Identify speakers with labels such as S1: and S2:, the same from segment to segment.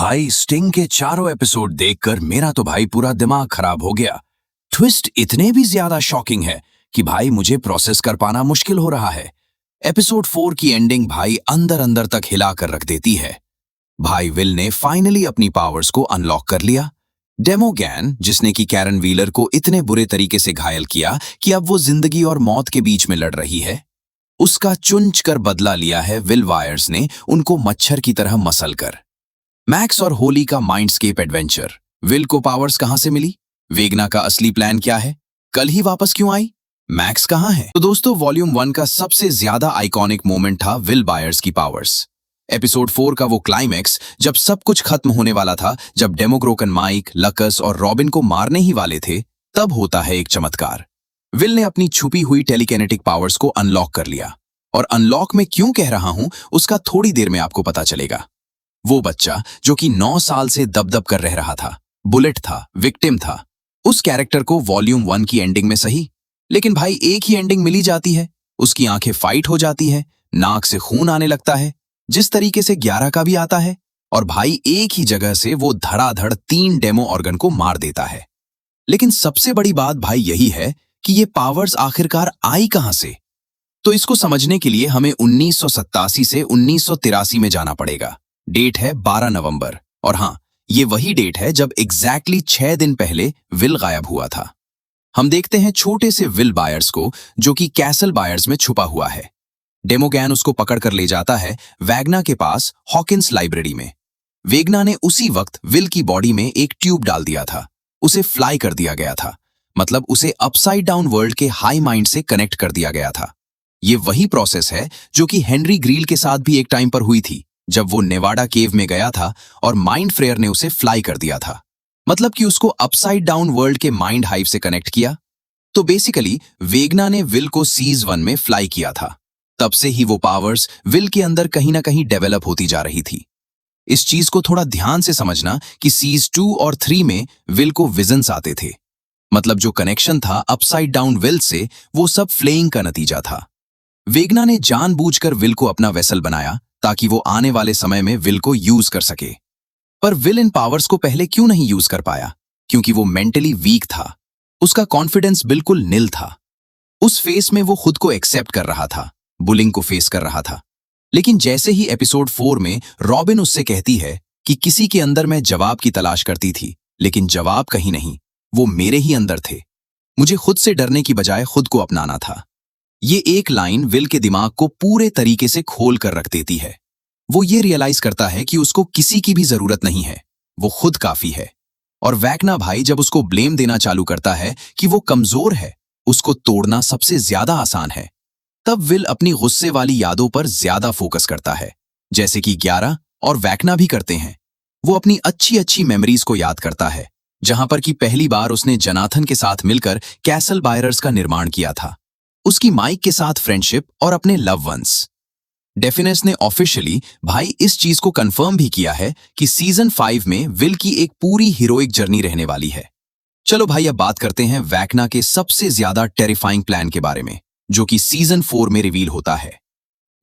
S1: भाई स्टिंग के चारों एपिसोड देखकर मेरा तो भाई पूरा दिमाग खराब हो गया। ट्विस्ट इतने भी ज्यादा शॉकिंग है कि भाई मुझे प्रोसेस कर पाना मुश्किल हो रहा है। एपिसोड 4 की एंडिंग भाई अंदर अंदर तक हिला कर रख देती है। भाई विल ने फाइनली अपनी पावर्स को अनलॉक कर लिया। डेमोगैन, जिसने की कैरन व्हीलर को इतने बुरे तरीके से घायल किया कि अब वो जिंदगी और मौत के बीच में लड़ रही है, उसका चुंच कर बदला लिया है विल वायर्स ने, उनको मच्छर की तरह मसल कर। मैक्स और होली का माइंडस्केप एडवेंचर। विल को पावर्स कहां से मिली? वेगना का असली प्लान क्या है? कल ही वापस क्यों आई? मैक्स कहां है? तो दोस्तों, वॉल्यूम 1 का सबसे ज्यादा आइकॉनिक मोमेंट था विल वायर्स की पावर्स। एपिसोड 4 का वो क्लाइमैक्स जब सब कुछ खत्म होने वाला था, जब डेमोग्रोकन माइक, लकस और रॉबिन को मारने ही वाले थे, तब होता है एक चमत्कार। विल ने अपनी छुपी हुई टेलीकिनेटिक पावर्स को अनलॉक कर लिया। और अनलॉक में क्यों कह रहा हूं, उसका थोड़ी देर में आपको पता चलेगा। वो बच्चा जो कि 9 साल से दबदब कर रह रहा था, बुलेट था, विक्टिम था, उस कैरेक्टर को वॉल्यूम 1 की एंडिंग में सही, लेकिन भाई एक ही एंडिंग मिली जाती है। उसकी आंखें फाइट हो जाती है, नाक से खून आने लगता है, जिस तरीके से 11 का भी आता है, और भाई एक ही जगह से वो धड़ाधड़ 3 डेमो ऑर्गन को मार देता है। लेकिन सबसे बड़ी बात भाई यही है कि ये पावर्स आखिरकार आई कहां से? तो इसको समझने के लिए हमें 1987 से 1983 में जाना पड़ेगा। डेट है 12 नवंबर, और हां, ये वही डेट है जब एग्जैक्टली 6 दिन पहले विल गायब हुआ था। हम देखते हैं छोटे से विल बायर्स को, जो कि कैसल बायर्स में छुपा हुआ है। डेमोगैन उसको पकड़ कर ले जाता है वैगना के पास, हॉकिंस लाइब्रेरी में। वेगना ने उसी वक्त विल की बॉडी में एक ट्यूब डाल दिया था, उसे फ्लाई कर दिया गया था, मतलब उसे अपसाइड डाउन वर्ल्ड के हाई माइंड से कनेक्ट कर दिया गया था। ये वही प्रोसेस है जो कि हेनरी ग्रील के साथ भी एक टाइम पर हुई थी, जब वो नेवाडा केव में गया था और माइंड फ्रेयर ने उसे फ्लाई कर दिया था, मतलब कि उसको अपसाइड डाउन वर्ल्ड के माइंड हाइव से कनेक्ट किया। तो बेसिकली वेगना ने विल को सीज 1 में फ्लाई किया था। तब से ही वो पावर्स विल के अंदर कहीं ना कहीं डेवलप होती जा रही थी। इस चीज को थोड़ा ध्यान से समझना कि सीज 2 और 3 में विल को विजन्स आते थे, मतलब जो कनेक्शन था अपसाइड डाउन विल से, वो सब फ्लेइंग का नतीजा था। वेगना ने जानबूझकर विल को अपना वेसल बनाया ताकि वो आने वाले समय में विल को यूज कर सके। पर विल इन पावर्स को पहले क्यों नहीं यूज कर पाया? क्योंकि वो मेंटली वीक था, उसका कॉन्फिडेंस बिल्कुल निल था। उस फेस में वो खुद को एक्सेप्ट कर रहा था, बुलिंग को फेस कर रहा था। लेकिन जैसे ही एपिसोड 4 में रॉबिन उससे कहती है कि किसी के अंदर मैं जवाब की तलाश करती थी, लेकिन जवाब कहीं नहीं, वो मेरे ही अंदर थे, मुझे खुद से डरने की बजाय खुद को अपनाना था। ये एक लाइन विल के दिमाग को पूरे तरीके से खोल कर रख देती है। वो ये रियलाइज करता है कि उसको किसी की भी जरूरत नहीं है, वो खुद काफी है। और वैगना भाई जब उसको ब्लेम देना चालू करता है कि वो कमजोर है, उसको तोड़ना सबसे ज्यादा आसान है, तब विल अपनी गुस्से वाली यादों पर ज्यादा फोकस करता है, जैसे कि 11 और वैगना भी करते हैं। वो अपनी अच्छी अच्छी मेमोरीज को याद करता है, जहां पर कि पहली बार उसने जनाथन के साथ मिलकर कैसल बायर्स का निर्माण किया था, उसकी माइक के साथ फ्रेंडशिप और अपने लव वंस। डेफिनेस ने ऑफिशियली भाई इस चीज को कंफर्म भी किया है कि सीजन 5 में विल की एक पूरी हीरोइक जर्नी रहने वाली है। चलो भाई, अब बात करते हैं वैगना के सबसे ज्यादा टेरिफाइंग प्लान के बारे में, जो कि सीजन 4 में रिवील होता है।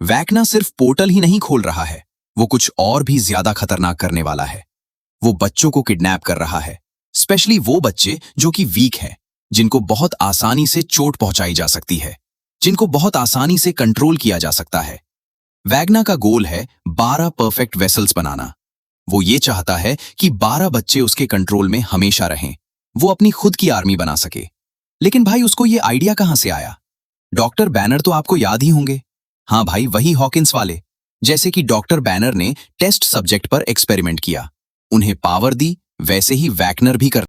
S1: वैगना सिर्फ पोर्टल ही नहीं खोल रहा है, वो कुछ और भी ज्यादा खतरनाक करने वाला है। वो बच्चों को किडनैप कर रहा है, स्पेशली वो बच्चे जो कि वीक हैं, जिनको बहुत आसानी से चोट पहुंचाई जा सकती है, जिनको बहुत आसानी से कंट्रोल किया जा सकता है। वैगना का गोल है 12 परफेक्ट वेसल्स बनाना। वो ये चाहता है कि 12 बच्चे उसके कंट्रोल में हमेशा रहें, वो अपनी खुद की आर्मी बना सके। लेकिन भाई उसको ये आइडिया कहां से आया? डॉक्टर बैनर तो आपको याद ही होंगे। हाँ भाई, वही हॉकिंस वाले। जैसे कि डॉक्टर बैनर ने टेस्ट सब्जेक्ट पर एक्सपेरिमेंट किया, उन्हें पावर दी, वैसे ही वैगनर भी कर